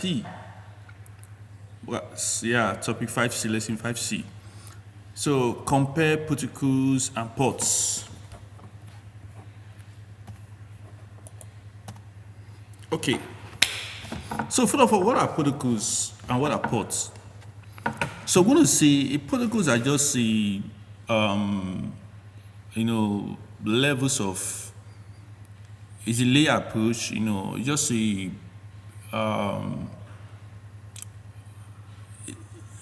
C. Well, yeah, topic 5C, lesson 5C. So compare protocols and ports. Okay. So first of all, what are protocols and what are ports? So we're going to see protocols are just the levels of is a layer approach. Just a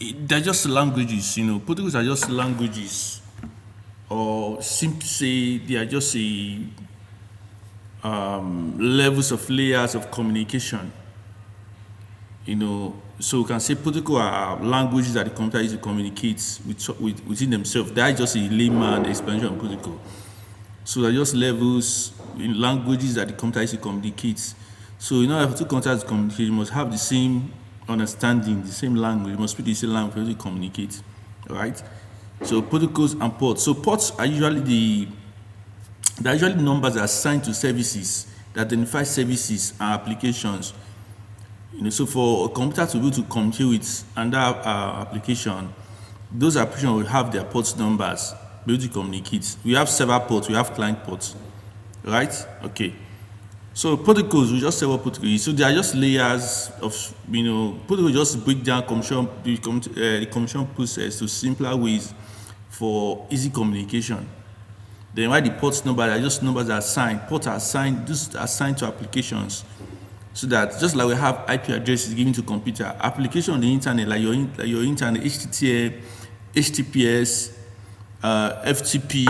they're just languages. Protocols are just languages, or simply say they are just a levels of layers of communication. So we can say protocol are languages that the computer uses to communicate within themselves. That is just a layman explanation of protocol. So they're just levels in languages that the computer uses to communicate. So if two computers communicate, you must have the same understanding, the same language. You must speak the same language for you to communicate. All right. So protocols and ports. So ports are usually numbers assigned to services that identify services and applications. So for a computer to be able to communicate with another application, those applications will have their port numbers be able to communicate. We have server ports, we have client ports, right? Okay. So protocols, we just say what protocols. So they are just layers of, protocols just break down the communication process to simpler ways for easy communication. Then why the port numbers are just numbers that are assigned. Ports are assigned, just assigned to applications. So that just like we have IP addresses given to computer, application on the internet, like your internet, HTTP, HTTPS, FTP,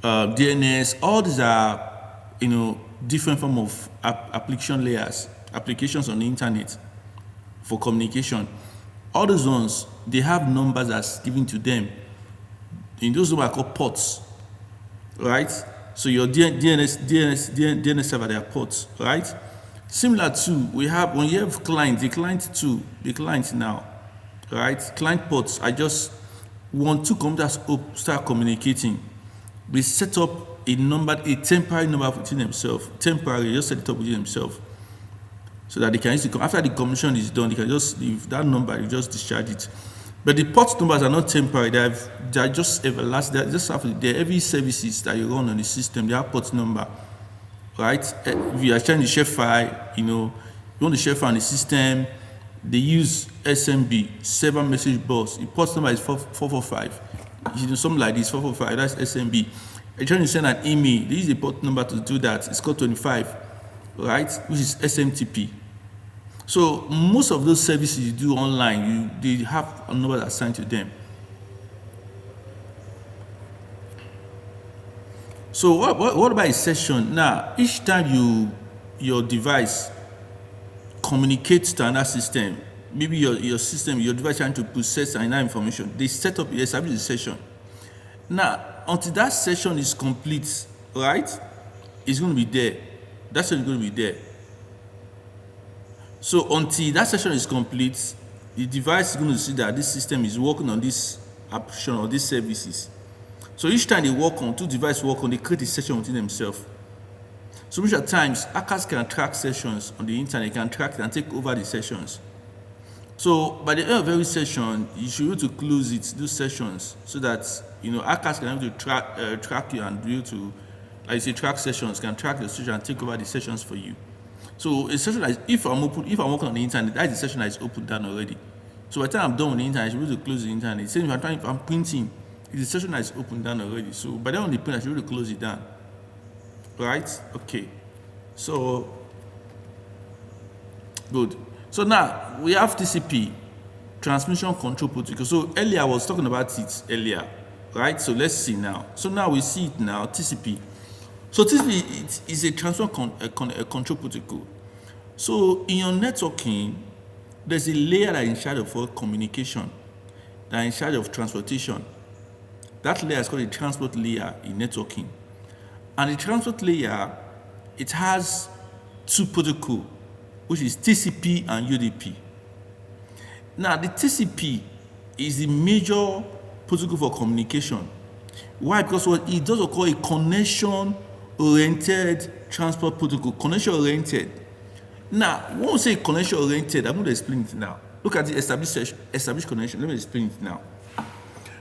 DNS, all these are, different form of application layers, applications on the internet for communication. All those ones, they have numbers that's given to them. And those numbers are called ports, right? So your DNS server, they are ports, right? Similar to, we have, when you have client now, right? Client ports are just when two computers start communicating, we set up a temporary number within themselves. Temporary, just set it up within themselves. So that they can use it. After the communication is done, they can just leave that number, you just discharge it. But the port numbers are not temporary, they are just everlasting. They're just every services that you run on the system, they have port number. Right? If you are trying to share file, you want to share file on the system, they use SMB, server message bus. The port number is 445. Something like this, 445, that's SMB. You're trying to send an email, they use the port number to do that. It's called 25, right? Which is SMTP. So most of those services you do online, they have a number assigned to them. So what about a session? Now, each time your device communicates to another system, maybe your device trying to process another information, they establish a session. Now, until that session is complete, right, it's going to be there. That session is going to be there. So until that session is complete, the device is going to see that this system is working on this application or these services. So each time they work on, two devices work on, they create a session within themselves. So many times, hackers can track sessions on the internet, can track it and take over the sessions. So by the end of every session, you should be able to close it, those sessions, so that hackers can be able to track you and be able to, like I say, track sessions, can track the session and take over the sessions for you. So a session like if I'm working on the internet, that's the session that is open down already. So by the time I'm done with the internet, I should be able to close the internet. Same if I'm printing, the session that is open down already. So by the time the print, I should be able to close it down. Right? Okay. So good. So now we have TCP, transmission control protocol. So earlier I was talking about it earlier, right? So let's see now. So now we see it now, TCP. So TCP is a transmission control protocol. So in your networking, there's a layer that is in charge of communication, that is in charge of transportation. That layer is called a transport layer in networking. And the transport layer, it has two protocols, which is TCP and UDP. Now, the TCP is the major protocol for communication. Why? Because what it does call a connection-oriented transport protocol. Connection-oriented. Now, when we say connection oriented, I'm going to explain it now. Look at the established connection. Let me explain it now.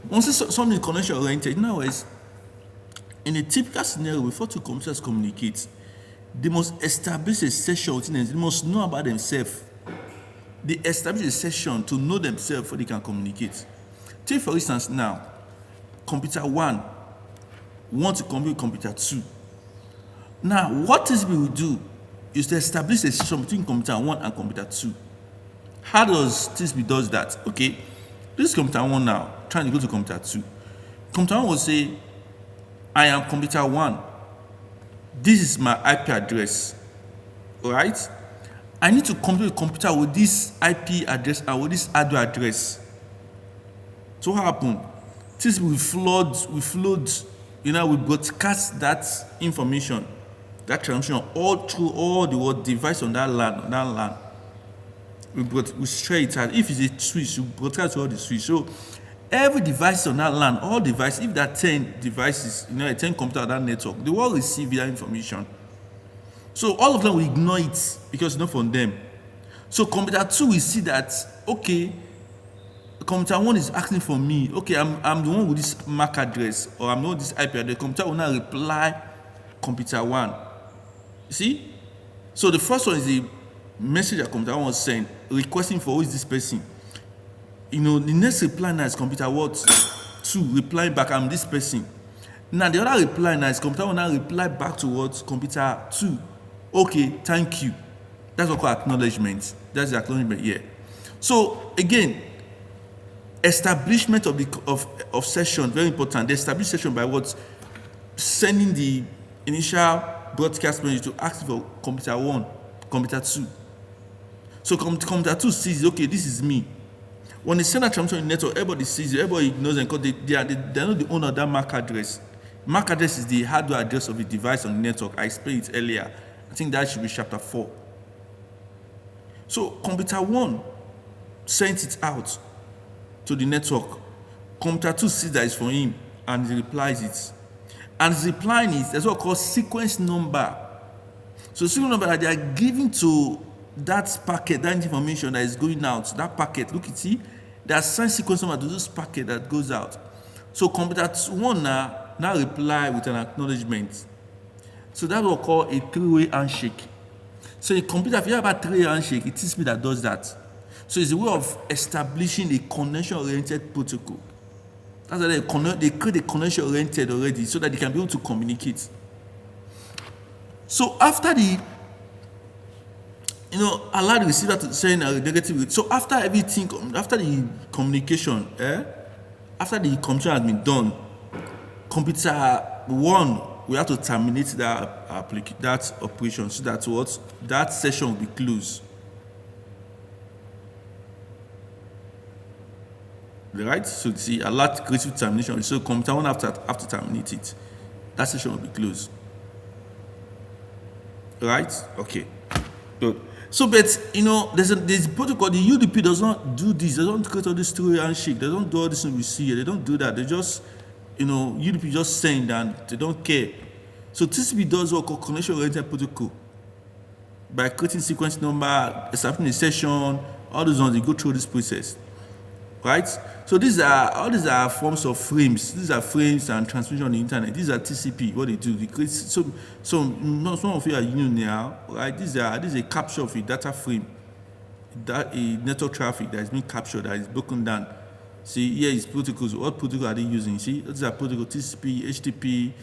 When we say something connection oriented, now is in a typical scenario, before two computers communicate, they must establish a session within them. They must know about themselves. They establish a session to know themselves before they can communicate. Take for instance now, computer 1 wants to communicate with computer 2. Now, what TCP will do is to establish a session between computer 1 and computer 2. How does TCP does that? Okay, this is computer 1 now, trying to go to computer 2. Computer 1 will say, I am computer 1. This is my IP address. Alright? I need to communicate with computer with this IP address and with this hardware address. So what happened? TCP we flood, we broadcast that information, that transmission all through all the world device on that LAN. We share it out. If it's a switch, we broadcast to all the switch. So every device on that LAN, all devices, if there are 10 devices, 10 computers on that network, they will receive that information. So all of them will ignore it because it's not from them. So computer 2 will see that, okay, computer 1 is asking for me. Okay, I'm the one with this MAC address, or I'm the one with this IP address. Computer will now reply computer 1. You see? So the first one is the message that computer 1 was sent, requesting for who is this person. The next reply now is computer 2 replying back, I'm this person. Now the other reply now is computer 1 now reply back towards computer 2. Okay, thank you. That's what we call acknowledgement. That's the acknowledgement here. So again, establishment of session, very important. The established session by what? Sending the initial broadcast message to ask for computer 1, computer 2. So computer 2 sees, okay, this is me. When they send a transmission in the network, everybody sees it, everybody ignores them because they're not the owner of that MAC address. MAC address is the hardware address of the device on the network. I explained it earlier. I think that should be chapter 4. So computer 1 sends it out to the network. Computer 2 sees that it's for him and he replies it. And he's replying it, that's what we call sequence number. So sequence number that they are giving to that packet, that information that is going out, that packet, look at it, they assign sequence number to this packet that goes out. So computer 1 now reply with an acknowledgement. So that's what we call a three-way handshake. So a computer, if you have a three-way handshake, it is me that does that. So it's a way of establishing a connection-oriented protocol. That's why they create a connection-oriented already so that they can be able to communicate. So after allow the receiver to send a negative. So after everything, after the communication, after the communication has been done, computer 1 we have to terminate that operation so that session will be closed. Right? So you see, alert creative termination. So computer 1 have to terminate it. That session will be closed. Right? Okay. Good. So, but there's a protocol. The UDP does not do this. They don't create all this three-way handshake. They don't do all this thing we see here. They don't do that. They just UDP just send and they don't care. So TCP does what we call connection-oriented protocol by creating sequence number, establishing a session, all those ones. They go through this process, right? So all these are forms of frames. These are frames and transmission on the internet. These are TCP. What they do, they create. So some of you are now, right? This is a capture of a data frame, that a network traffic that is being captured, that is broken down. See, here is protocols. What protocol are they using? See, these are protocol TCP, HTTP.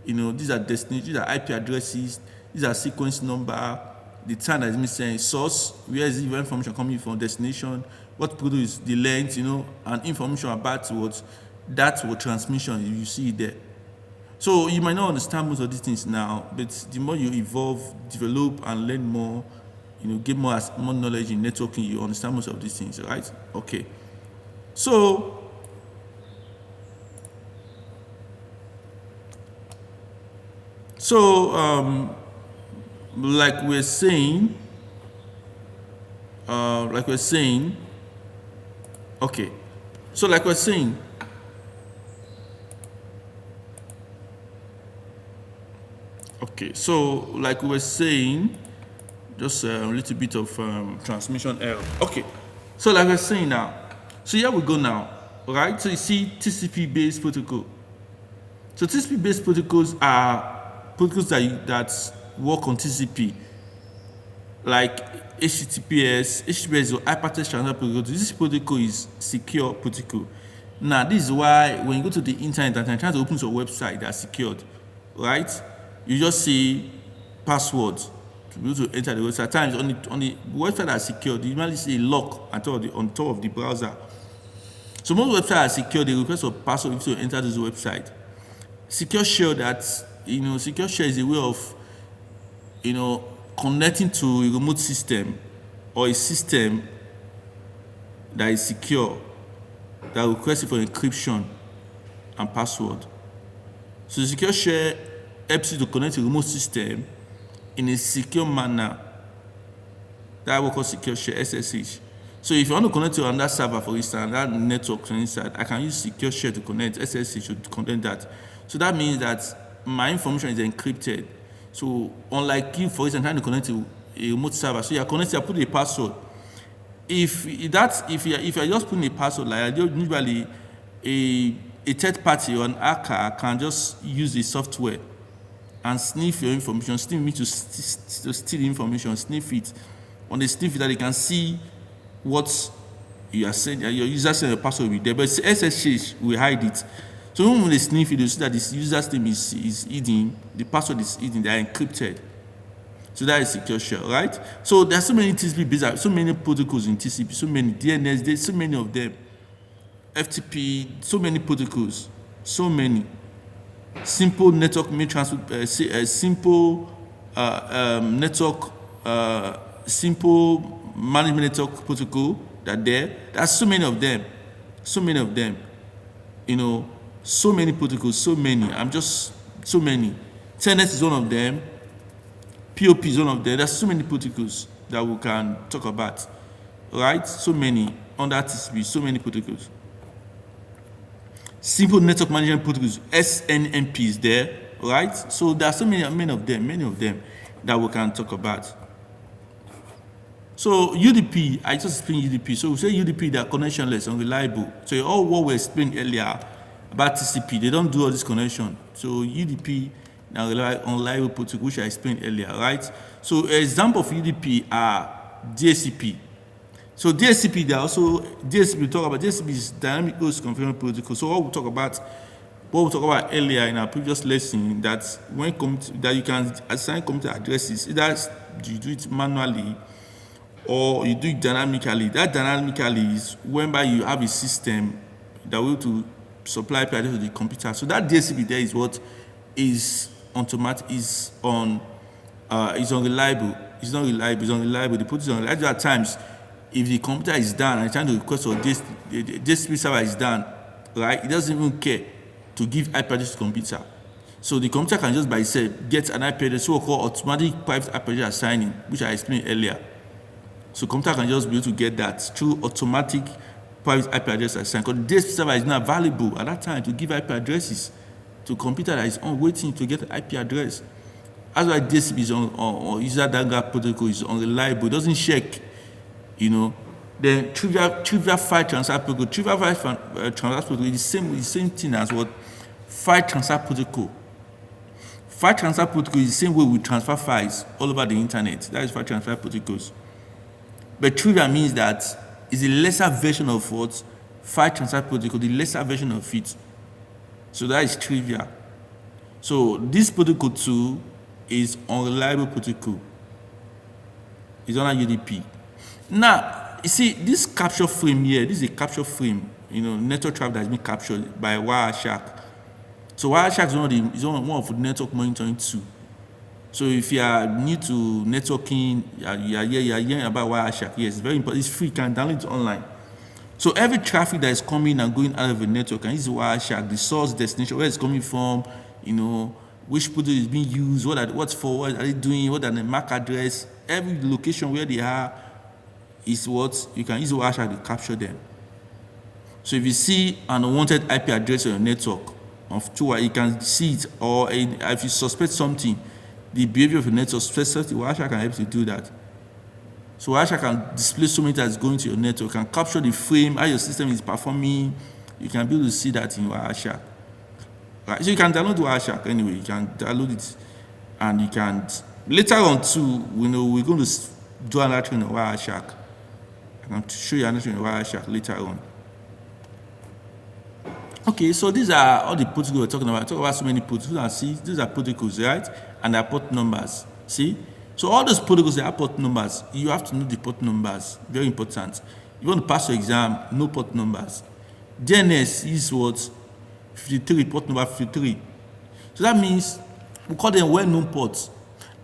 These are destinations, these are IP addresses, these are sequence number, the time that is missing, source, where is the information coming from, destination, what protocol is the length, and information about what transmission you see there. So you might not understand most of these things now, but the more you evolve, develop, and learn more, get more knowledge in networking, you understand most of these things, right? Okay. So like we're saying, okay. So like we're saying, okay. So like we were saying, Just a little bit of transmission error. Okay, so like I was saying now, so here we go now, right? So you see TCP-based protocol. So TCP-based protocols are protocols that work on TCP, like HTTPS. HTTPS is a hypertext transfer protocol. This protocol is secure protocol. Now, this is why when you go to the internet and try to open your website that's secured, right? You just see passwords to be able to enter the website. At times on the website that's secured, you usually see a lock on top of the browser. So most websites are secure. They request for password to enter this website. Secure shell secure shell is a way of connecting to a remote system or a system that is secure, that requests for encryption and password. So the secure shell helps you to connect to a remote system in a secure manner. That we call secure shell, SSH. So if you want to connect to another server, for instance, that network inside, I can use secure shell to connect SSH to connect that. So that means that my information is encrypted. So unlike you, for instance, trying to connect to a remote server, so you are connected, you put a password. If you are just putting a password, like usually a third party or an hacker can just use the software and sniff your information. Sniff means to steal the information, sniff it. On the sniff that they can see what you are saying, your user saying your password will be there, but SSH will hide it. So when they sniff it, they see that this user's name is hidden, the password is hidden, they are encrypted. So that is secure shell, right? So there are so many TCP-based, so many protocols in TCP, so many DNS, there's so many of them. FTP, so many protocols, so many. Simple network simple management network protocol that there are so many of them, so many protocols, so many. Telnet is one of them, POP is one of them. There's so many protocols that we can talk about, right? So many under TCP, so many protocols. Simple network management protocols, SNMP is there, right? So there are so many of them that we can talk about. So UDP, I just explained UDP. So we say UDP, they are connectionless, unreliable. So all what we explained earlier about TCP, they don't do all this connection. So UDP, they are unreliable protocol, which I explained earlier, right? So an example of UDP are DHCP. So DHCP, we talk about DHCP is dynamic host configuration protocol. So what we talk about earlier in our previous lesson, that that you can assign computer addresses, either you do it manually or you do it dynamically. That dynamically is whereby you have a system that will to supply IP address to the computer. So that DHCP there is what is automatic, is unreliable. It's not reliable. It's unreliable. The protocol is unreliable. At times, if the computer is down and trying to request for this, the DHCP server is down, right? It doesn't even care to give IP address to the computer. So the computer can just by itself get an IP address, so called automatic private IP address assigning, which I explained earlier. So computer can just be able to get that through automatic private IP address assigned. Because the DHCP server is not available at that time to give IP addresses to a computer that is waiting to get an IP address. That's why DHCP is on user data protocol is unreliable. It doesn't check. Then trivial file transfer protocol. Trivial file transfer protocol is the same thing as what file transfer protocol. File transfer protocol is the same way we transfer files all over the internet. That is file transfer protocols. But trivial means that it's a lesser version of what file transfer protocol, the lesser version of it. So that is trivial. So this protocol too is unreliable protocol. It's under UDP. Now, you see, this capture frame here, this is a capture frame, network traffic that has been captured by Wireshark. So Wireshark is one of the network monitoring tools. So if you are new to networking, you are hearing about Wireshark. Yes, it's very important. It's free. You can download it online. So every traffic that is coming and going out of a network, and this is Wireshark, the source, destination, where it's coming from, which protocol is being used, what are they doing, what are the MAC address, every location where they are is what you can use Wireshark to capture them. So if you see an unwanted IP address on your network of 2, you can see it, or if you suspect something, the behavior of the network, Wireshark can help you to do that. So Wireshark can display so many that's going to your network, can capture the frame, how your system is performing. You can be able to see that in Wireshark. Right? So you can download Wireshark anyway. You can download it, and you can later on too. We're going to do another thing on Wireshark. I can show you another thing on Wireshark later on. Okay, so these are all the protocols we're talking about. Talk about so many protocols. See, these are protocols, right? And their port numbers. See, so all those protocols, they have port numbers. You have to know the port numbers. Very important. You want to pass your exam, know port numbers. DNS is what 53, port number 53. So that means we call them well-known ports.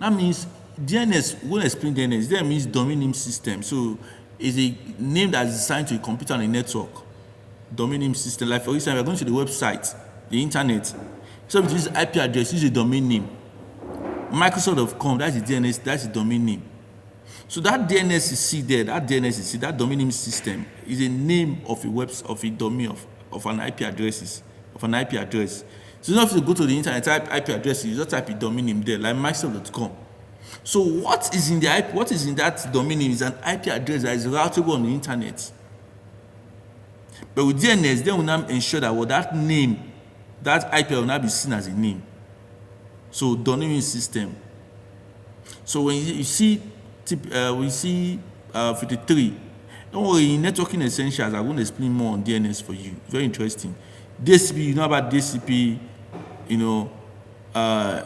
That means DNS. We won't explain DNS. DNS means domain name system. So it's a name that's assigned to a computer on a network. Domain name system. Like for instance, we're going to the website, the internet. So if this IP address, use a domain name. Microsoft.com, that's the DNS, that's the domain name. So that DNS you see there, that domain name system is a name of a website, of a domain of an IP address. So now if you go to the internet, type IP address, you just type a domain name there, like Microsoft.com. So what is in that domain name is an IP address that is routable on the internet. But with DNS, they will now ensure that that name, that IP will not be seen as a name. So domain system. So when you see 53, don't worry, in networking essentials, I'm going to explain more on DNS for you. Very interesting. DCP, you know about DCP,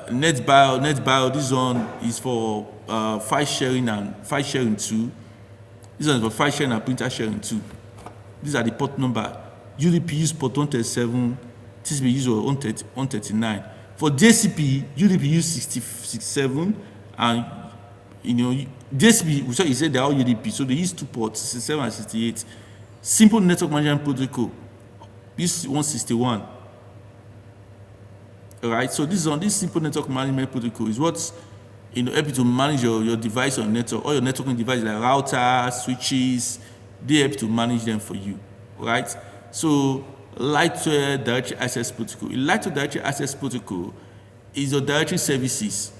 NetBio, this one is for file sharing too. This one is for file sharing and printer sharing too. These are the port number. UDP use port 137, TCP use 139. For DCP, UDP use 67, and DCP, so he said they're all UDP, so they use two ports, 67 and 68. Simple network management protocol, use 161. Alright, so this simple network management protocol is what's help you to manage your device on network, all your networking devices like routers, switches, they help to manage them for you. Right? So Lightware Directory Access Protocol. Lightware Directory Access Protocol is your directory services.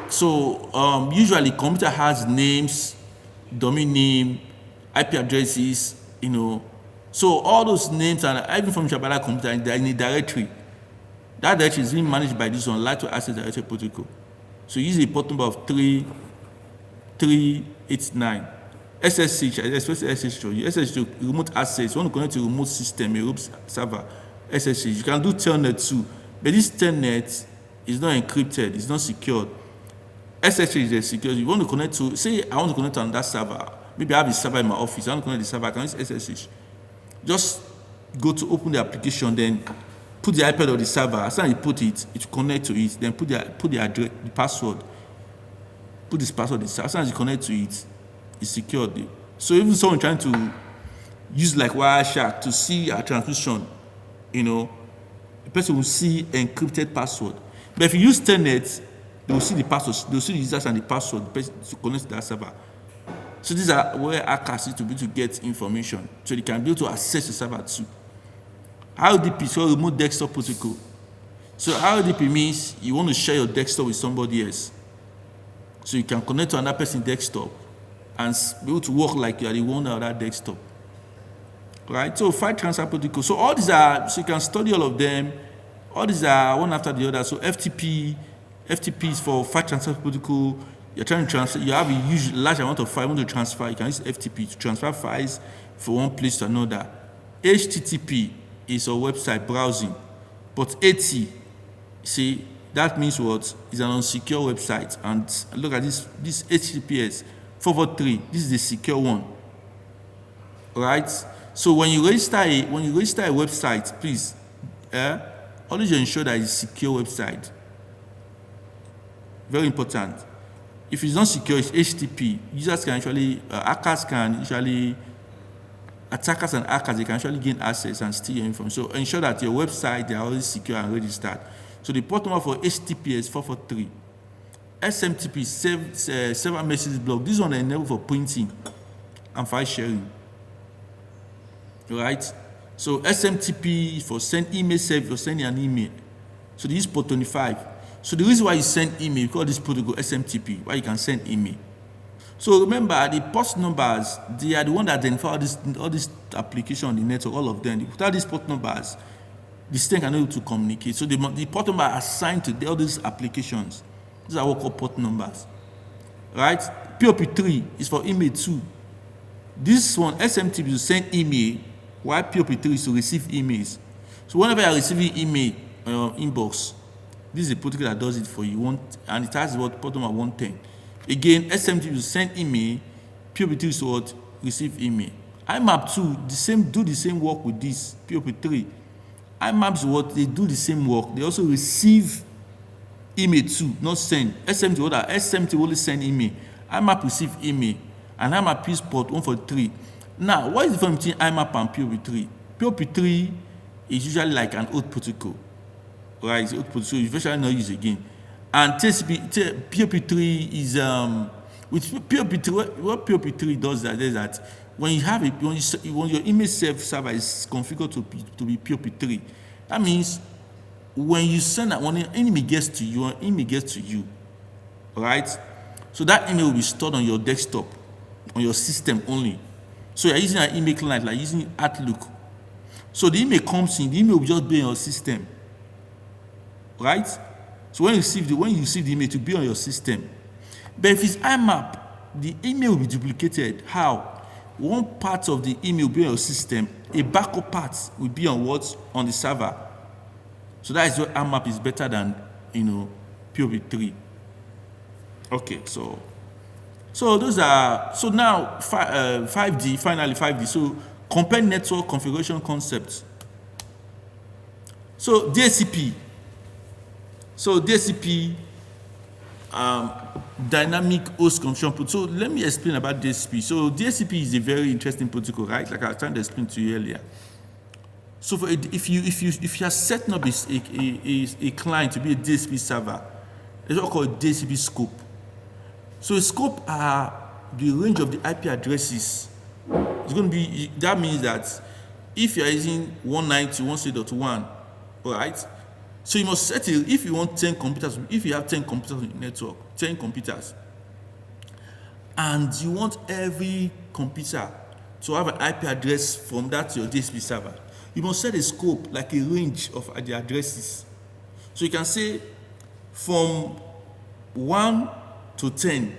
So usually computer has names, domain name, IP addresses, So all those names and every information about that computer, they're in a directory. That directory is being managed by this one, Lightware Access Directory Protocol. So use a port number of 3389. SSH, especially SSH, SSH to remote access. You want to connect to a remote system, a remote server, SSH. You can do telnet too, but this telnet is not encrypted, it's not secured. SSH is secure. You want to connect to, say, I want to connect on that server. Maybe I have a server in my office. I want to connect the server. I can use SSH. Just go to open the application, then put the IP of the server. As soon as you put it, it will connect to it. Then put the address, the password. Put this password. As soon as you connect to it, it's secured. So even someone trying to use like Wireshark to see a transmission, the person will see encrypted password. But if you use Telnet, they will see the password, they will see the users and the password, the person to connect to that server. So these are where hackers need to be to get information, so they can be able to access the server too. RDP is called remote desktop protocol. So RDP means you want to share your desktop with somebody else. So you can connect to another person's desktop and be able to work like you are the owner of that desktop. Right? So file transfer protocol. So all these are, so you can study all of them. All these are one after the other. So FTP is for file transfer protocol. You're trying to transfer, you have a huge, large amount of file you want to transfer. You can use FTP to transfer files from one place to another. HTTP is a website browsing. But AT, see, that means what? It's an unsecure website. And look at this HTTPS 443. This is the secure one. Right? So when you register a website, please, always ensure that it's a secure website. Very important. If it's not secure, it's HTTP. Users can actually, attackers and hackers, they can actually gain access and steal your information. So ensure that your website, they are always secure and registered. So the port number for HTTP is 443. SMTP, server message block. This one is enabled for printing and file sharing. Right? So SMTP is for send email service or sending an email. So this is port 25. So the reason why you send email, we call this protocol SMTP, why you can send email. So remember, the port numbers, they are the one that identify all this application on the network, all of them. Without these port numbers, the system cannot be able to communicate. So the port number are assigned to all these applications. These are what we call port numbers. Right? POP3 is for email 2. This one, SMTP, is to send email, while POP3 is to receive emails. So whenever you are receiving email on your inbox, this is a protocol that does it for you. And it has what port number 110. Again, SMTP is to send email, POP3 is to what? Receive email. IMAP2, do the same work with this, POP3. IMAPs what? They do the same work. They also receive email too, not send. SMT only send email. IMAP receive email. And IMAP is port 143. Now, what is the difference between IMAP and POP3? POP3 is usually like an old protocol. Right? It's old protocol, so you virtually not use again. And POP3 is with POP3. What POP3 does is that when you have when your image server is configured to be POP3, that means when you send that, when an email gets to you, right? So that email will be stored on your desktop, on your system only. So you're using an email client, like using Outlook. So the email comes in, the email will just be on your system, right? So when you receive the email, to be on your system. But if it's IMAP, the email will be duplicated. How? One part of the email will be on your system, a backup part will be on the server. So that is why IMAP is better than POP3. Okay, so those are now 5D, finally 5D. So compare network configuration concepts. So DHCP. So DHCP, dynamic host consumption protocol. So let me explain about DHCP. So DHCP is a very interesting protocol, right? Like I was trying to explain to you earlier. So if you are setting up a client to be a DHCP server, it's what called DHCP scope. So a scope are the range of the IP addresses. It's going to be, that means that if you are using 192.168.1, all right. So you must set it, if you want 10 computers, if you have 10 computers on the network, 10 computers, and you want every computer to have an IP address from that to your DHCP server, you must set a scope, like a range of the addresses. So you can say from 1 to 10,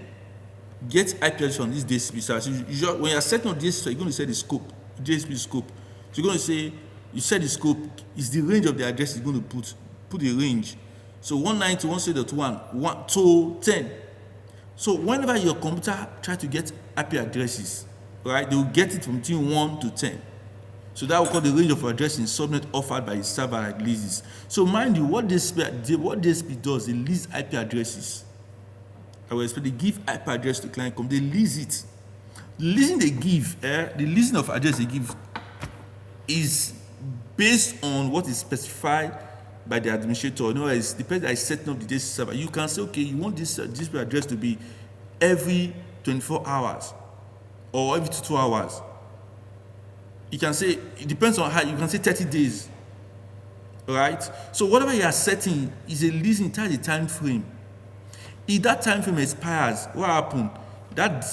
get IP address on this DHCP server. So when you're setting up DHCP, you're going to set the scope, DHCP scope. So you're going to say, you set the scope, is the range of the address you're going to put the range. So 192.168.1, 1 to 10. So whenever your computer tries to get IP addresses, right, they will get it from between 1 to 10. So that will call the range of address in subnet offered by the server that leases. So mind you, what DHCP does, it leases IP addresses. I will explain. They give IP address to client company. They lease it. The leasing they give, the leasing of address they give is based on what is specified by the administrator. No, it's the person that is setting up the DHCP server. You can say, okay, you want this address to be every 24 hours or every 2 hours. You can say, it depends on how, you can say 30 days. All right? So whatever you are setting is a leasing, it has a time frame. If that time frame expires, what happens? That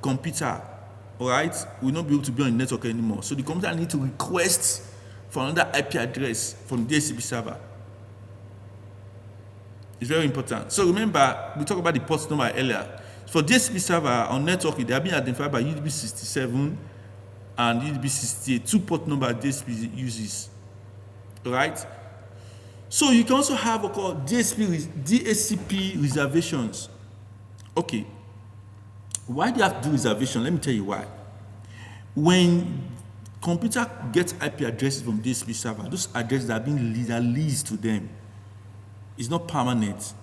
computer, all right, will not be able to be on the network anymore. So the computer needs to request for another IP address from the DHCP server. It's very important. So remember, we talked about the port number earlier. For DHCP server on network, they have been identified by UDP 67 and UDP 68, 2 port number DHCP uses. All right? So you can also have what called DHCP reservations. Okay. Why do you have to do reservation? Let me tell you why. When computer gets IP addresses from DHCP server, those addresses are being leased to them. It's not permanent.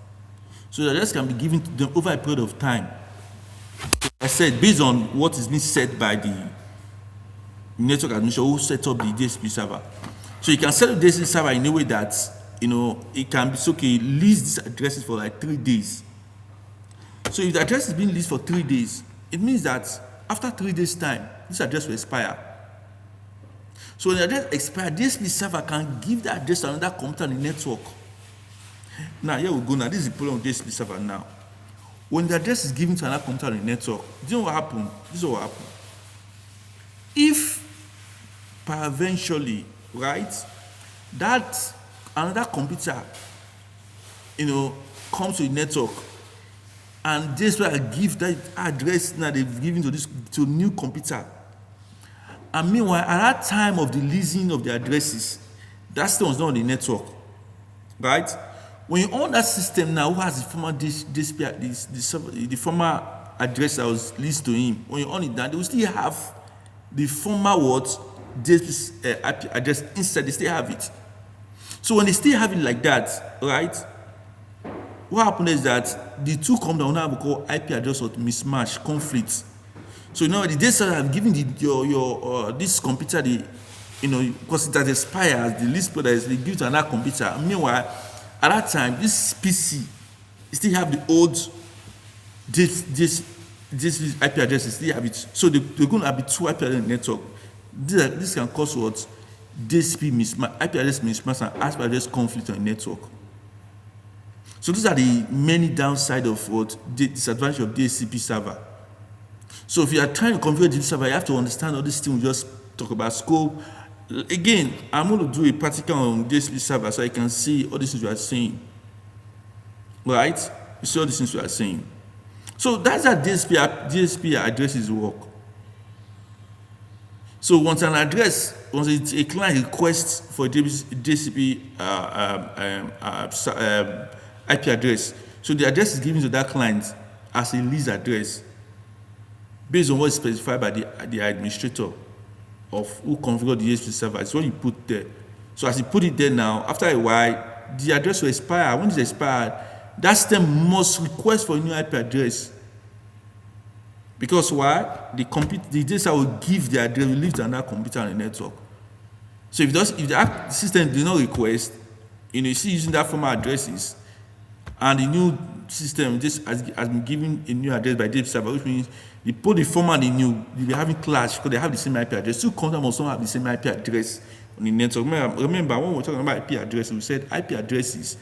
So the address can be given to them over a period of time. I said, based on what is being set by the network administrator who set up the DHCP server. So you can set up the DHCP server in a way that, it can be, so okay, lease these addresses for like 3 days. So if the address is being leased for 3 days, it means that after 3 days' time, this address will expire. So when the address expires, DHCP server can give the address to another computer on the network. Now, here we go. Now, this is the problem of DHCP server now. When the address is given to another computer on the network, do you know what happened? This is what happened. If eventually, right, that another computer, comes to the network, and this way I give that address now they've given to new computer. And meanwhile, at that time of the leasing of the addresses, that still was not on the network, right? When you own that system now, who has the former the former address that was leased to him? When you own it now, they will still have the former this IP address inside. They still have it. So when they still have it like that, right? What happened is that the two companies will now have called IP address or mismatch conflicts. So the data server have given your this computer because it has expired, the list that they give to another computer. Meanwhile, at that time, this PC still have the old this IP addresses, still have it. So they're going to have the two IP address network. This can cause what? DSP mismatch, IP address mismatch, and IP address conflict on the network. So these are the many downsides of what the disadvantage of DHCP server. So if you are trying to configure DHCP server, you have to understand all these things. We just talk about scope. Again, I'm going to do a practical on DHCP server so I can see all these things we are saying. Right? You see all these things we are saying. So that's how DHCP addresses work. So once a client requests for a DHCP IP address, so the address is given to that client as a lease address based on what is specified by the administrator of who configured the DHCP server. It's what you put there. So as you put it there now, after a while, the address will expire. When it's expired, that system must request for a new IP address. Because why? The data will give the address, will leave to another computer on the network. So if the system did not request, you see using that former addresses, and the new system just has been given a new address by DHCP server, which means you put the former and the new, you'll be having clash because they have the same IP address. Two computers must not have the same IP address on the network. Remember when we were talking about IP address, we said IP addresses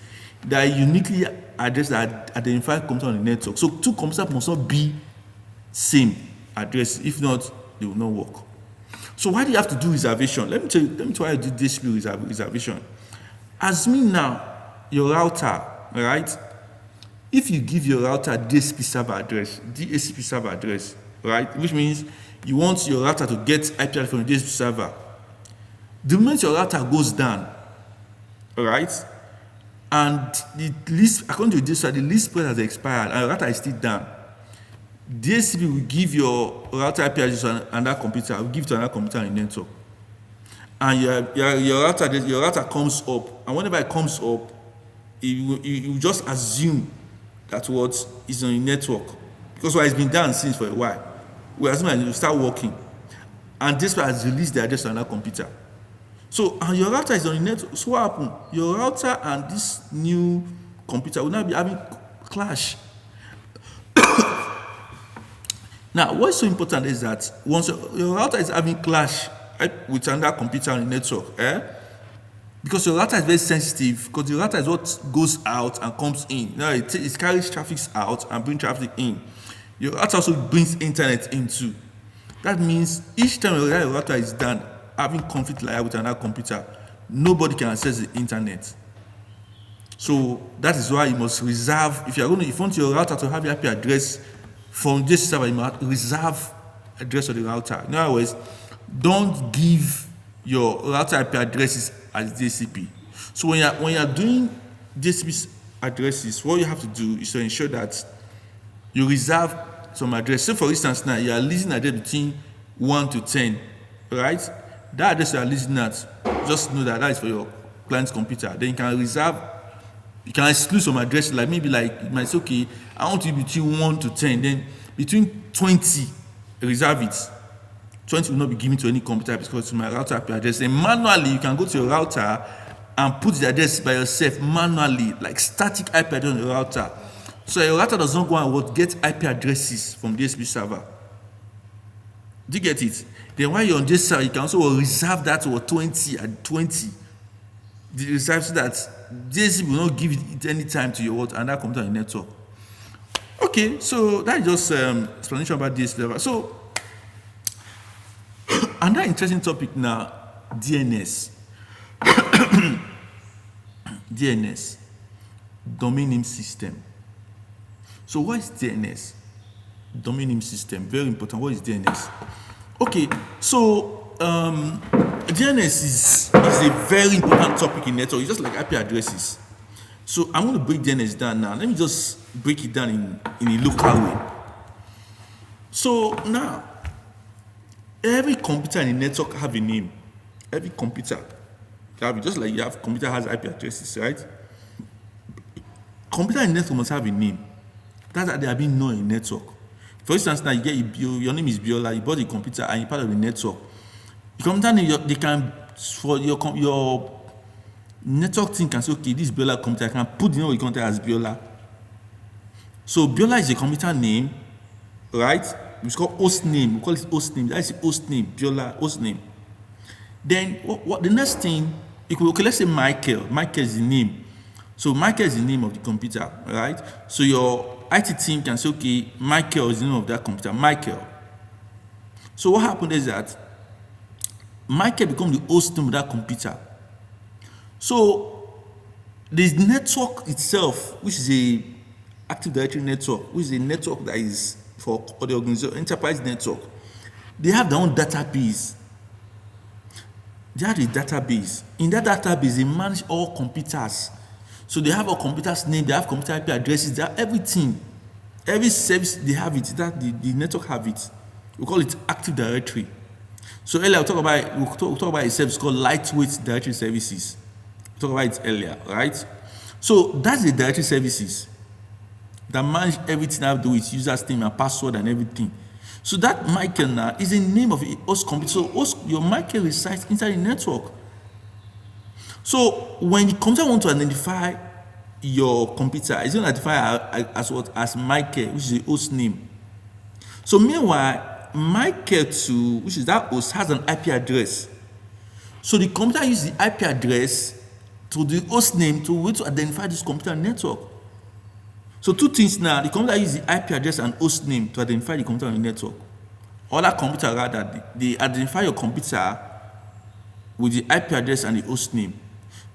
that are uniquely addressed that identify computers on the network. So two computers must not be same address. If not, they will not work. So why do you have to do reservation? Let me tell you why I do DHCP reservation. Assume now your router, right? If you give your router DHCP server address, right, which means you want your router to get IP address from the DHCP server. The moment your router goes down, right, and the list, according to this, the list spread has expired and your router is still down, DHCP will give your router IP address to another computer, will give to another computer on the network. And your router comes up, and whenever it comes up, you just assume that what is on the network, because it's been down since for a while. We assume that you start working, and this has released the address to another computer. So and your router is on the network. So what happened? Your router and this new computer will now be having clash. Now, what's so important is that once your router is having clash with another computer on the network, because your router is very sensitive, because the router is what goes out and comes in. Now it carries traffic out and brings traffic in. Your router also brings internet in too. That means each time your router is done having conflict like with another computer, nobody can access the internet. So that is why you must reserve. If you want your router to have your IP address from this server, you must reserve address of the router. In other words, don't give your router IP addresses as DHCP. So when you're doing DHCP addresses, what you have to do is to ensure that you reserve some address. So for instance, now you are leasing address between 1 to 10, right? That address you are leasing at, just know that is for your client's computer. Then you can reserve, you can exclude some address, like maybe like you might say, okay, I want to be between 1 to 10, then between 20, reserve it. 20 will not be given to any computer because it's my router IP address. And manually, you can go to your router and put the address by yourself manually, like static IP address on the router. So your router does not go and get IP addresses from the DHCP server. Do you get it? Then while you're on this server, you can also reserve that to 20 and 20. Reserve so that DHCP will not give it any time to your another computer on the network. Okay. Okay, so that's just explanation about this level. So another interesting topic now, DNS. DNS, domain name system. So what is DNS? Domain name system, very important. What is DNS? Okay, so DNS is a very important topic in network. It's just like IP addresses. So I'm going to break DNS down now. Let me just break it down in a local way. So now, every computer in the network have a name. Every computer have it, just like you have computer has IP addresses, right? Computer in the network must have a name. That's how they are being known in network. For instance, now you get your name is Biola, you bought a computer and you're part of the network. The computer name, they can, for your network team can say, okay, this Biola computer, I can put the name of the computer as Biola. So Biola is a computer name, right? It's called host name. We call it host name. That is host name, Biola host name. Then what the next thing, okay, let's say Michael. Michael is the name. So Michael is the name of the computer, right? So your IT team can say, okay, Michael is the name of that computer, Michael. So what happened is that Michael becomes the host name of that computer. So the network itself, which is a Active Directory network, which is a network that is for the organization, enterprise network, they have their own database. They have a database. In that database, they manage all computers. So they have all computers' name, they have computer IP addresses, they have everything. Every service, they have it. That the network have it. We call it Active Directory. So earlier, we'll talk about a service called Lightweight Directory Services. We'll talk about it earlier, right? So that's the directory services that manage everything I have to do with user's name and password and everything. So that Michael now is the name of a host computer. So your Michael resides inside the network. So when the computer wants to identify your computer, it's going to identify as what? As Michael, which is the host name. So meanwhile, Michael 2, which is that host, has an IP address. So the computer uses the IP address to the host name to identify this computer network. So two things now, the computer uses the IP address and host name to identify the computer on the network. Other computer rather, they identify your computer with the IP address and the host name.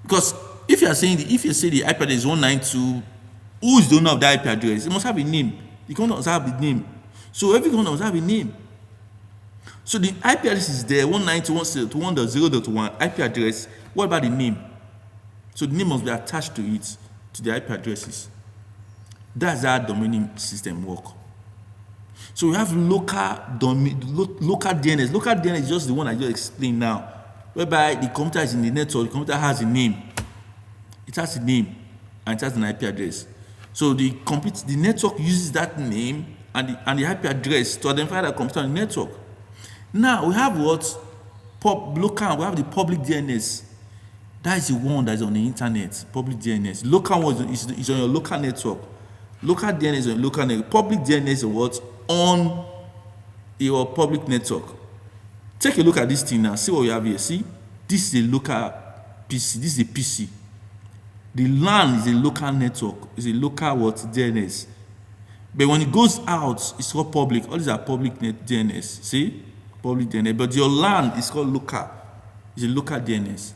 Because if you say the IP address is 192, who is the owner of that IP address? It must have a name. The computer must have a name. So every computer must have a name. So the IP address is there, 192.168.1.0.1 IP address. What about the name? So the name must be attached to it, to the IP addresses. That's how domain name system work. So we have local DNS. Local DNS is just the one I just explained now, whereby the computer is in the network, the computer has a name. It has a name and it has an IP address. So the network uses that name and the IP address to identify that computer on the network. Now we have what? Local, we have the public DNS. That is the one that is on the internet, public DNS. Local one is on your local network. Local DNS is on your local network. Public DNS is what? On your public network. Take a look at this thing now. See what we have here. See, this is a local PC. This is a PC. The LAN is a local network. It's a local what? DNS. But when it goes out, it's called public. All these are public DNS. See? Public DNS. But your LAN is called local. It's a local DNS.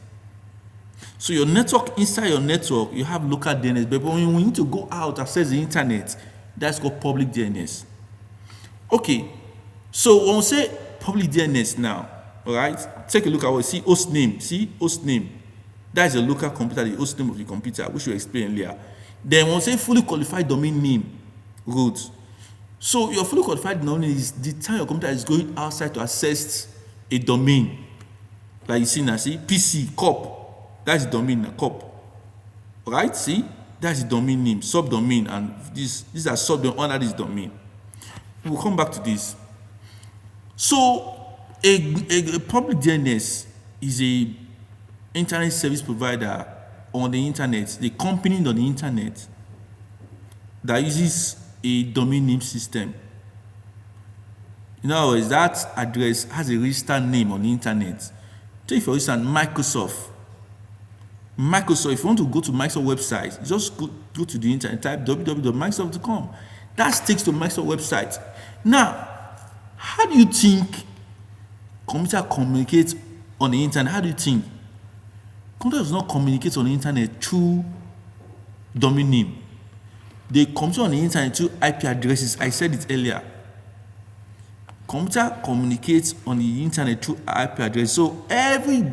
So your network, inside your network, you have local DNS. But when you need to go out, access the internet, that's called public DNS. Okay. So when we say public DNS now, all right, take a look at what you see, host name. See, host name. That is a local computer, the host name of the computer, which we explained earlier. Then when we say fully qualified domain name, root. So your fully qualified domain name is the time your computer is going outside to access a domain. Like you see now, see, PC, COP. That's the domain, COP. All right, see, that's the domain name, subdomain, and these are subdomain under this domain. We'll come back to this. So a public DNS is a internet service provider on the internet, the company on the internet that uses a domain name system. In other words, that address has a registered name on the internet. Take for instance, Microsoft. If you want to go to Microsoft website, just go to the internet, type www.microsoft.com. That takes to Microsoft website. Now, how do you think CompTIA communicates on the internet? How do you think? CompTIA does not communicate on the internet through domain name. They communicate on the internet through IP addresses. I said it earlier. CompTIA communicates on the internet through IP address. So every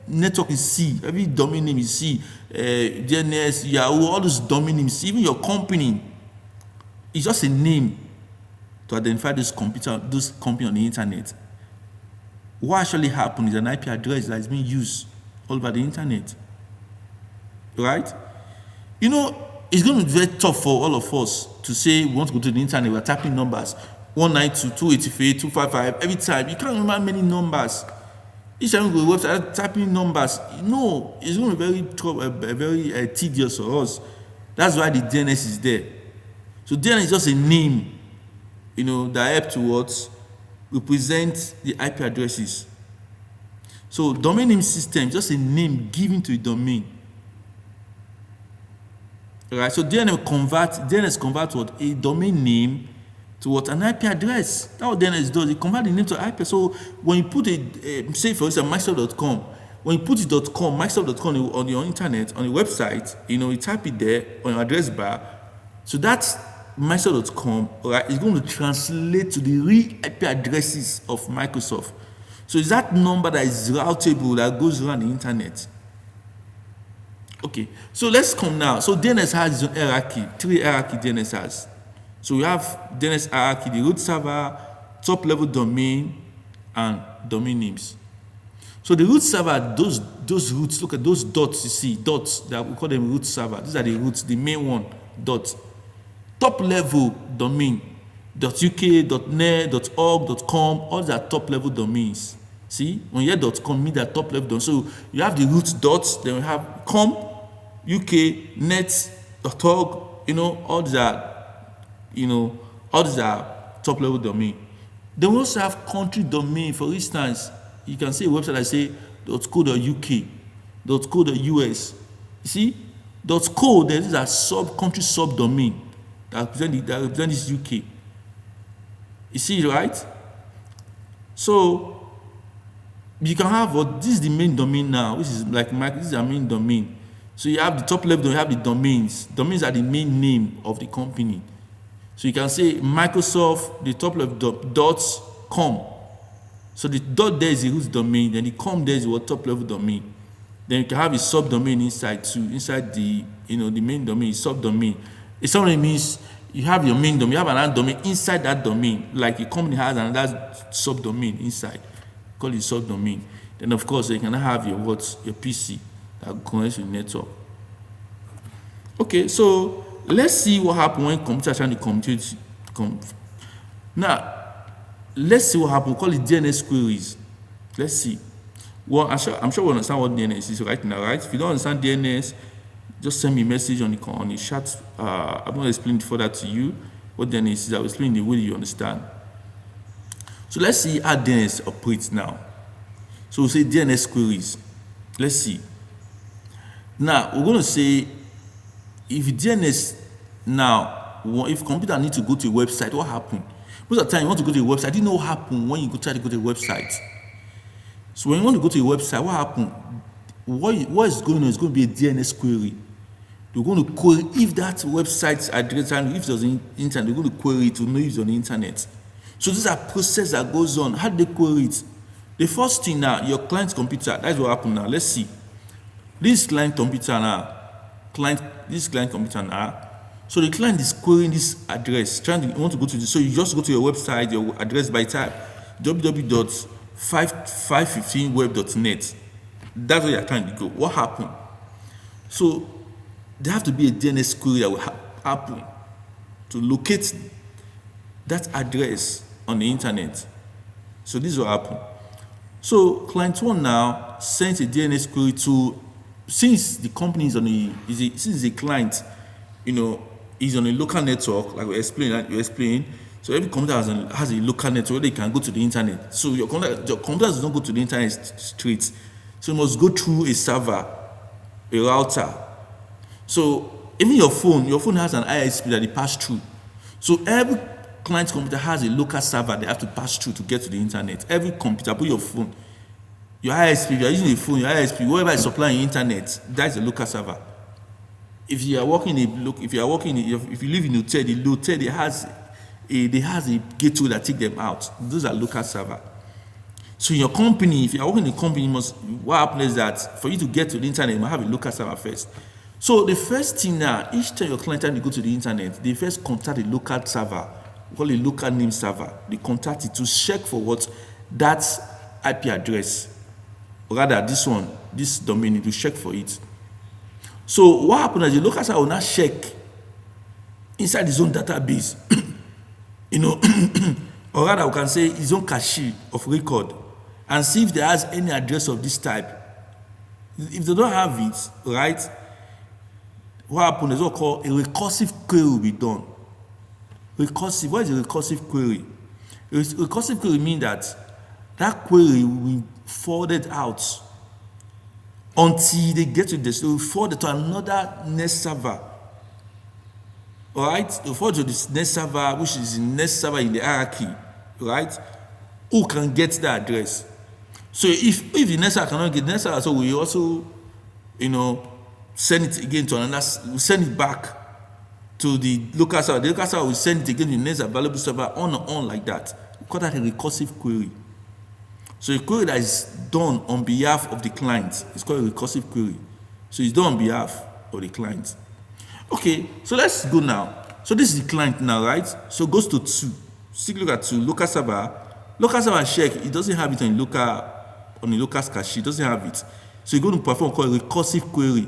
network you see, every domain name you see, DNS, Yahoo, all those domain names, even your company, it's just a name to identify those company on the internet. What actually happened is an IP address that is being used all over the internet. Right? You know, it's going to be very tough for all of us to say we want to go to the internet, we're typing numbers 192.288.255 every time. You can't remember many numbers. Each time you go to the website, typing numbers. No, it's going to be very tedious for us. That's why the DNS is there. So DNS is just a name, you know, that help towards represent the IP addresses. So domain name system is just a name given to a domain. Alright, so DNS convert what a domain name to what an IP address. That's what DNS does. It converts the name to IP. So when you put it, say for instance, Microsoft.com, when you put it .com, Microsoft.com on your internet, on your website, you know, you type it there on your address bar. So that's Microsoft.com, right? It's going to translate to the real IP addresses of Microsoft. So it's that number that is routable that goes around the internet. Okay, so let's come now. So DNS has its own hierarchy, 3 hierarchy DNS has. So we have DNS hierarchy, the root server, top level domain, and domain names. So the root server, those roots, look at those dots you see, dots, that we call them root server. These are the roots, the main one, dot. Top level domain, .uk, .net, .org, .com, all these are top level domains. See, when you hear .com, mean that top level domain. So you have the root dots, then we have com, UK, net, .org, you know, all these are top level domain. Then we also have country domain. For instance, you can see a website that say .co.uk, .co.us. You see, .co, there is a country subdomain that represent this UK. You see, right? So you can have this is the main domain now, which is like this is our main domain. So you have the top level, you have the domains. Domains are the main name of the company. So you can say Microsoft, the top level .com. So the dot there is the root domain, then the com there is what top level domain. Then you can have a subdomain inside too. Inside the the main domain is subdomain. It something means you have your main domain, you have another domain inside that domain, like a company has another subdomain inside. Call it subdomain. Then of course you can have your PC that connects to the network. Okay, so let's see what happens when CompTIA trying to communicate. Now, let's see what happens. We call it DNS queries. Let's see. Well, I'm sure we understand what DNS is right now, right? If you don't understand DNS, just send me a message on the chat. I'm going to explain further to you what DNS is. I will explain the way you understand. So let's see how DNS operates now. So we'll say DNS queries. Let's see. Now, we're going to say if DNS now, if computer need to go to a website, what happened? Most of the time you want to go to a website, you know what happened when you try to go to a website. So when you want to go to a website, what happened? What is going on is going to be a DNS query. They're going to query if that website's address and if there's an internet, they're going to query it to know if it's on the internet. So this is a process that goes on. How do they query it? The first thing now, your client's computer, that's what happened now. Let's see. This client computer now, so the client is querying this address, you want to go to this, so you just go to your website, your address by type www.515web.net. That's where you're trying to go. What happened? So there have to be a DNS query that will happen to locate that address on the internet. So this is what happened. So client 1 now sends a DNS query to, since the company is on since the client, is on a local network, like you explained. So every computer has a local network where they can go to the internet. So your computer does not go to the internet straight. So it must go through a server, a router. So even your phone has an ISP that it pass through. So every client computer has a local server they have to pass through to get to the internet. Every computer, put your phone, your ISP, if you are using a phone, your ISP, whoever is supplying internet, that's a local server. If you are working if you live in a hotel, the hotel they has a gateway that take them out. Those are local server. So in your company, if you are working in a company, what happens is that for you to get to the internet, you must have a local server first. So the first thing now, each time your client time they go to the internet, they first contact a local server, we call a local name server. They contact it to check for what that IP address, or rather this domain, to check for it. So what happens is the local server will now check inside his own database, or rather we can say his own cache of record, and see if there has any address of this type. If they don't have it, right, what happens is what called a recursive query will be done. Recursive, what is a recursive query? A recursive query means that query will be forwarded out until they get to this. They will forward it to another next server. Alright? They will forward to this next server, which is the next server in the hierarchy, right? Who can get the address. So if the next server cannot get the next server, so we also, send it again to another, we send it back to the local server. The local server will send it again to the next available server, on and on like that. We call that a recursive query. So a query that is done on behalf of the client is called a recursive query. So it's done on behalf of the client. Okay, so let's go now. So this is the client now, right? So it goes to 2. Stick look at 2, local server. Local server check, it doesn't have it on the local cache, it doesn't have it. So you're going to perform called a recursive query.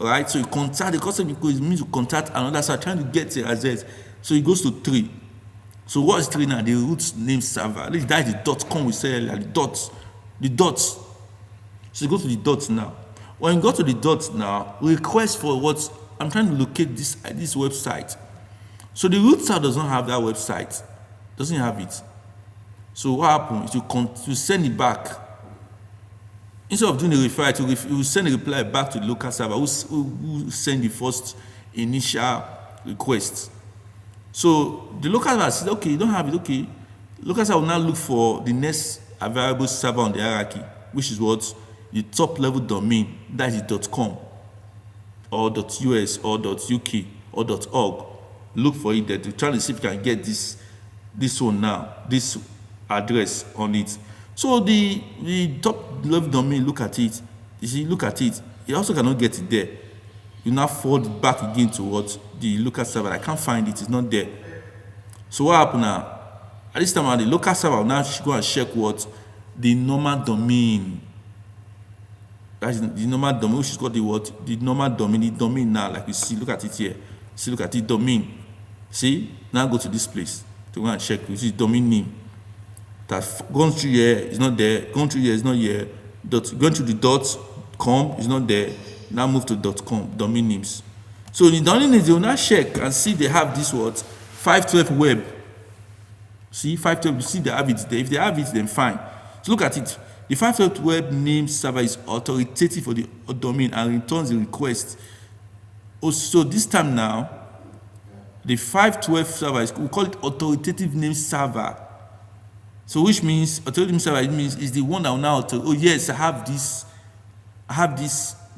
Alright, so you contact the recursive query, means you contact another server trying to get the address. So it goes to 3. So what is 3 now? The root name server. That is the .com we said earlier, the dots. So you go to the dots now. When you go to the dots now, request for what? I'm trying to locate this website. So the root server does not have that website. Doesn't have it. So what happens? You send it back. Instead of doing a referral, you send a reply back to the local server who send the first initial request. So the local server says, okay, you don't have it, okay. Local server will now look for the next available server on the hierarchy, which is what? The top level domain, that is .com or .us or .uk or .org. Look for it there to try to see if you can get this one now, this address on it. So the top level domain, look at it. You see, look at it. You also cannot get it there. You now forward it back again to what? The local server. I can't find it. It's not there. So what happened now? At this time, the local server will now go and check what? The normal domain. That's the normal domain, which is called the what? The normal domain. The domain now, like you see, look at it here. See, look at it, domain. See? Now go to this place to go and check. You see domain name. That's gone through here, is not there. Gone through here, is not here. Going through the .com is not there. Now move to .com, domain names. So the domain names, they will now check and see they have this what? 512 web. See, 512, you see they have it there. If they have it, then fine. So look at it. The 512 web name server is authoritative for the domain and returns the request. Also, this time now, the 512 server is, we call it authoritative name server. So which means authoritative name server, it means is the one that will now oh yes, I have this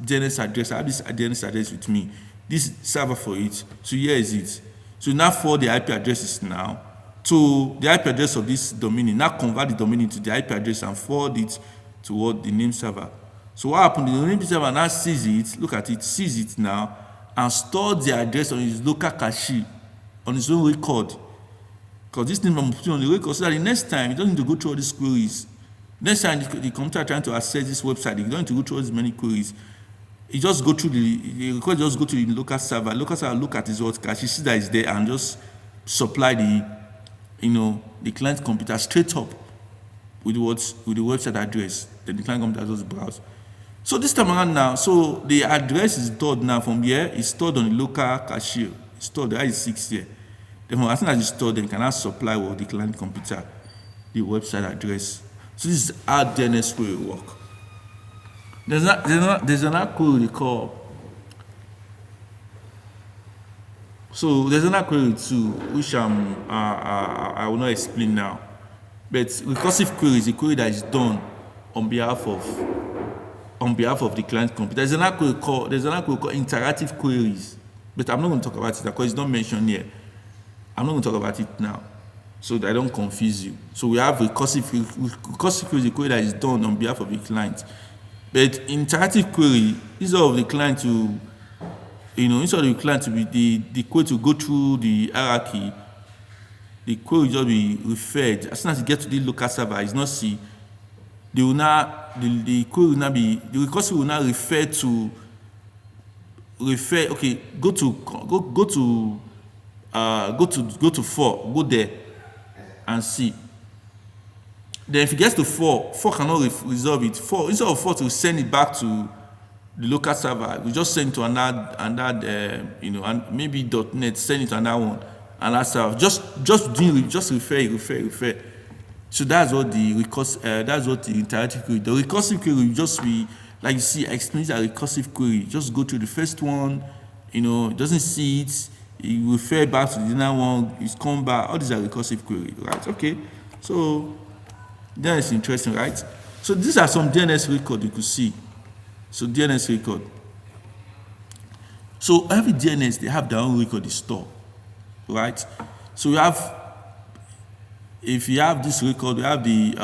DNS address, I have this DNS address with me, this server for it. So here is it. So now for the IP addresses now to the IP address of this domain, now convert the domain into the IP address and forward it to what? The name server. So what happened? The name server now sees it, look at it, sees it now, and stores the address on his local cache, on his own record. Because this name I'm putting on the record, so that the next time you don't need to go through all these queries. Next time the computer trying to access this website, you don't need to go through as many queries. You just go through the request, just go to the local server. Local server look at his what cache, see that it's there, and just supply the client computer straight up with the website address. Then the client computer just browse. So this time around now, so the address is stored now from here. It's stored on the local cache. It's stored there is 6 here. Then as soon as it's stored, then can now supply with the client computer the website address. So this is how DNS query work. There's another query we call So there's another query too, which I will not explain now. But recursive query is a query that is done on behalf of the client computer. There's another query called interactive queries, but I'm not going to talk about it because it's not mentioned here. I'm not going to talk about it now, so that I don't confuse you. So we have recursive query is a query that is done on behalf of the client. But interactive query, instead of the client to be the query to go through the hierarchy, the query will just be referred. As soon as you get to the local server, it's not C. They will now the query will now be the recursive will now okay, go to 4, go there and see. Then if it gets to 4 cannot resolve it. 4, instead of 4 to send it back to the local server, we just send it to another and maybe .NET, send it to another one, and that's server. Just refer. So that's what the interactive query. The recursive query will just be like you see, I explained a recursive query. Just go through the first one, it doesn't see it, you refer back to the other one, it's come back. All these are recursive query, right? Okay, so that is interesting, right? So these are some DNS record you could see. So DNS record. So every DNS, they have their own record stored, right? So if you have this record, we have the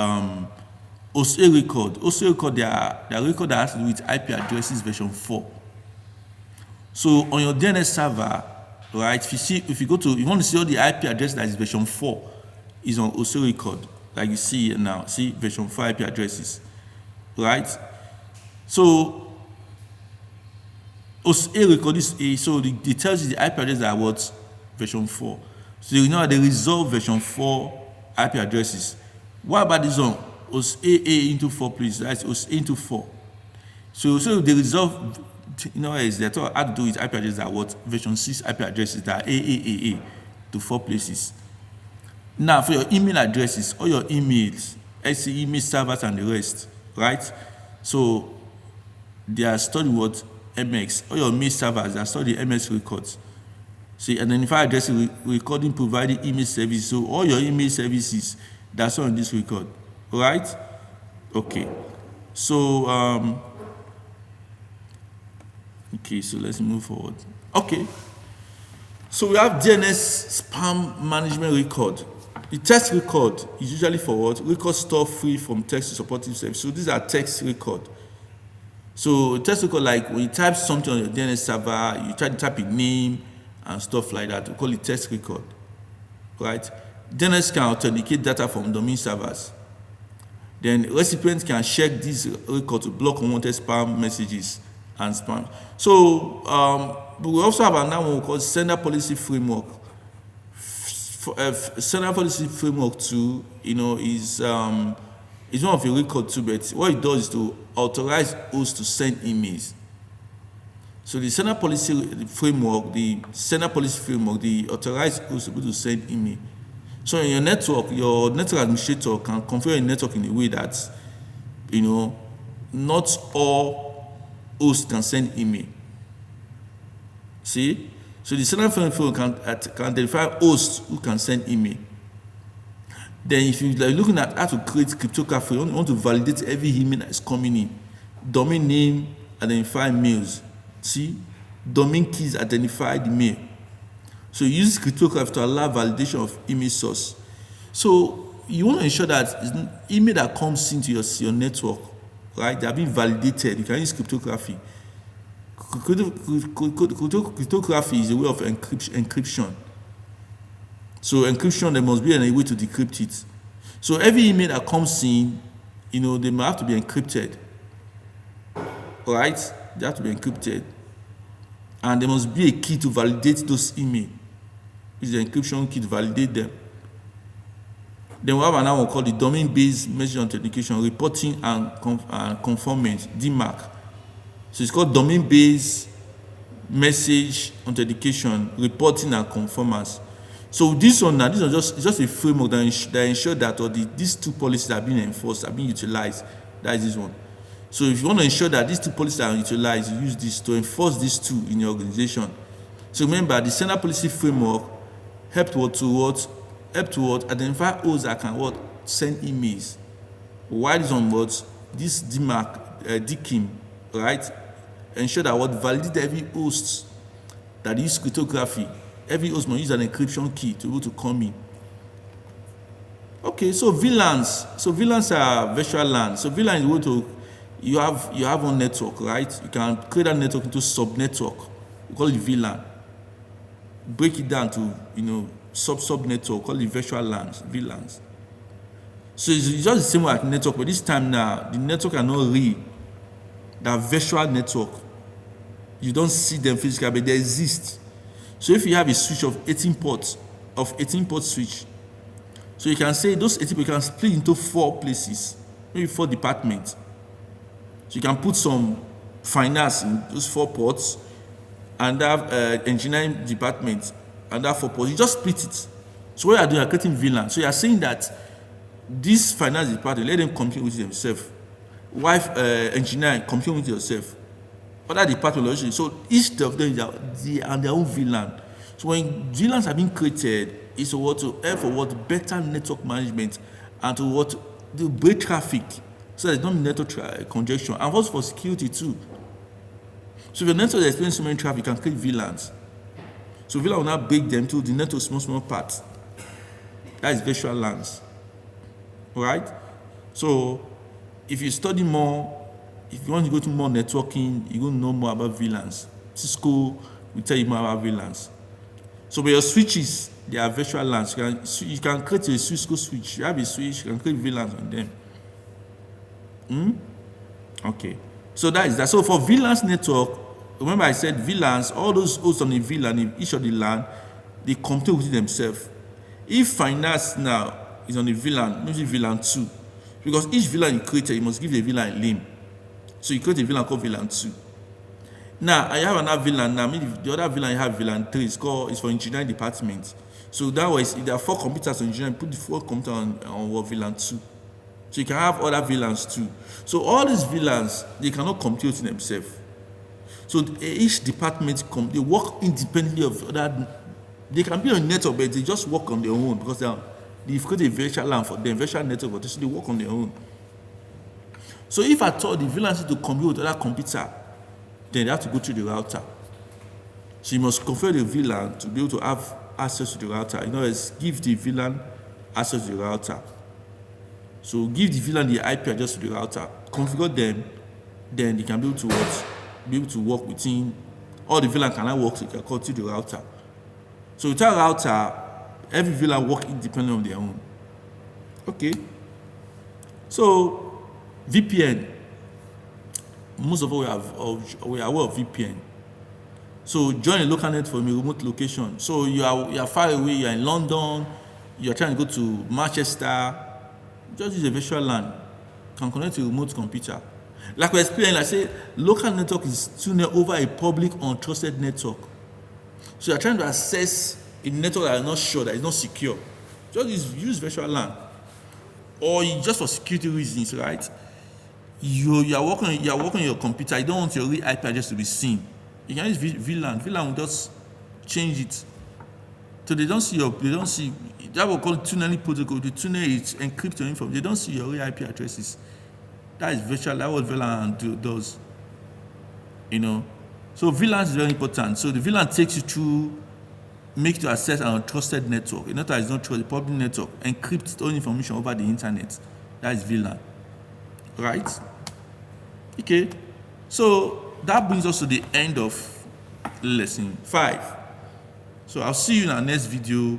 OSA record. OSA record, their record that has to do with IP addresses version 4. So on your DNS server, right? If you want to see all the IP address that is version 4, is on OSA record, like you see here now. See version 4 IP addresses, right? So OSA record is it tells you the IP address that are what version 4. So you know they resolve version 4 IP addresses. What about this one? OSA A into 4, please. That's OSA into 4. So they resolve. They thought how to do with IP addresses that what version 6 IP addresses that are AAAA to 4 places. Now for your email addresses, all your emails, SC email servers and the rest, right? So they are stored in what MX. All your mail servers are stored in MX records. See, identify addresses recording providing email services. So all your email services that's on this record, right? Okay. So so let's move forward. Okay. So we have DNS spam management record. The text record is usually for what? Record store free from text to supportive service. So these are text record. So text record, like when you type something on your DNS server, you try to type a name and stuff like that. We call it text record, right? DNS can authenticate data from domain servers. Then recipients can check this record to block unwanted spam messages and spam. So but we also have another one called sender policy framework. Sender policy framework too, is one of the record too, but what it does is to authorize hosts to send emails. So the sender policy framework, the authorized hosts to be able to send email. So in your network administrator can configure your network in a way that not all hosts can send email. See? So the sender framework can identify hosts who can send email. Then if you're looking at how to create cryptography, you want to validate every email that is coming in. Domain name, identify mails. See? Domain keys identify the mail. So you use cryptography to allow validation of email source. So you want to ensure that email that comes into your network, right, they are being validated. You can use cryptography. Cryptography is a way of encryption. So encryption, there must be a way to decrypt it. So every email that comes in, they might have to be encrypted. All right? They have to be encrypted. And there must be a key to validate those emails. It's the encryption key to validate them. Then we have another one called the domain-based message authentication, reporting and conformance, DMARC. So it's called domain-based message authentication, reporting and conformance. So this one now, this is just a framework that ensures that these two policies are being enforced, are being utilized. That is this one. So if you want to ensure that these two policies are utilized, you use this to enforce these two in your organization. So remember, the standard policy framework helped to identify hosts that can send emails. Why this on this DKIM, right? Ensure that validate every host that use cryptography. Every host must use an encryption key to be able to come in. Okay, so VLANs. So VLANs are virtual LAN. So VLAN is able to you have one network, right? You can create that network into sub-network. We call it VLAN. Break it down to sub-network, call it virtual LANs, VLANs. So it's just the same way as network, but this time now the network are not real. They are virtual network. You don't see them physically, but they exist. So if you have a switch of 18 ports, 18-port switch, so you can say those 18 ports can split into 4 places, maybe 4 departments. So you can put some finance in those 4 ports, and have engineering department, and have 4 ports. You just split it. So what you are doing, you are creating VLAN. So you are saying that this finance department, let them compete with themselves. While engineering, compete with yourself. Other departments, so each of them they are their own VLAN. So when VLANs have been created, it's to help for better network management and to break traffic, so there's no network congestion, and also for security too. So if your network is experiencing so many traffic, you can create VLANs. So VLAN will now break them to the network small parts. That is virtual LANs. Right? So if you study more, if you want to go to more networking, you're going to know more about VLANs. Cisco will tell you more about VLANs. So with your switches, they are virtual LANs. You can create a Cisco switch. You have a switch, you can create VLANs on them. Okay. So that is that. So for VLANs network, remember I said VLANs, all those hosts on the VLAN, each of the LAN, they compete with themselves. If finance now is on the VLAN, maybe VLAN 2, because each VLAN you created, you must give the VLAN a name. So you create a VLAN called VLAN 2. Now I have another VLAN now. Maybe the other VLAN you have VLAN 3. It's for engineering department. So that way, if there are 4 computers on engineering, put the 4 computers on VLAN 2. So you can have other VLANs too. So all these VLANs, they cannot compute themselves. So each department they work independently of other. They can be on network, but they just work on their own because they've created a virtual LAN for them, virtual network for them, so they work on their own. So if I told the VLANs to compute with other computer, then they have to go through the router. So you must configure the VLAN to be able to have access to the router. In other words, give the VLAN access to the router. So give the VLAN the IP address to the router, configure them, then they can be able to work within. All the VLAN cannot work, so you can call to the router. So without router, every VLAN work independently on their own. Okay. So VPN. Most of us we are aware of VPN. So join a local net from a remote location. So you are far away, you are in London, you are trying to go to Manchester. Just use a virtual LAN. Can connect to a remote computer. Like we explained, I say local network is tuning over a public untrusted network. So you are trying to access a network that is not sure, that is not secure. Just use virtual LAN. Or just for security reasons, right? You are working on your computer, you don't want your real IP address to be seen. You can use VLAN. VLAN will just change it. So they don't see that will call tunneling protocol. The tunnel is encrypt your information. They don't see your real IP addresses. That is virtual. That what VLAN does. So VLAN is very important. So the VLAN takes you through, make you access an untrusted network. A network that is not trusted, public network, encrypts all information over the internet. That is VLAN. Right? Okay. So that brings us to the end of lesson 5. So I'll see you in our next video.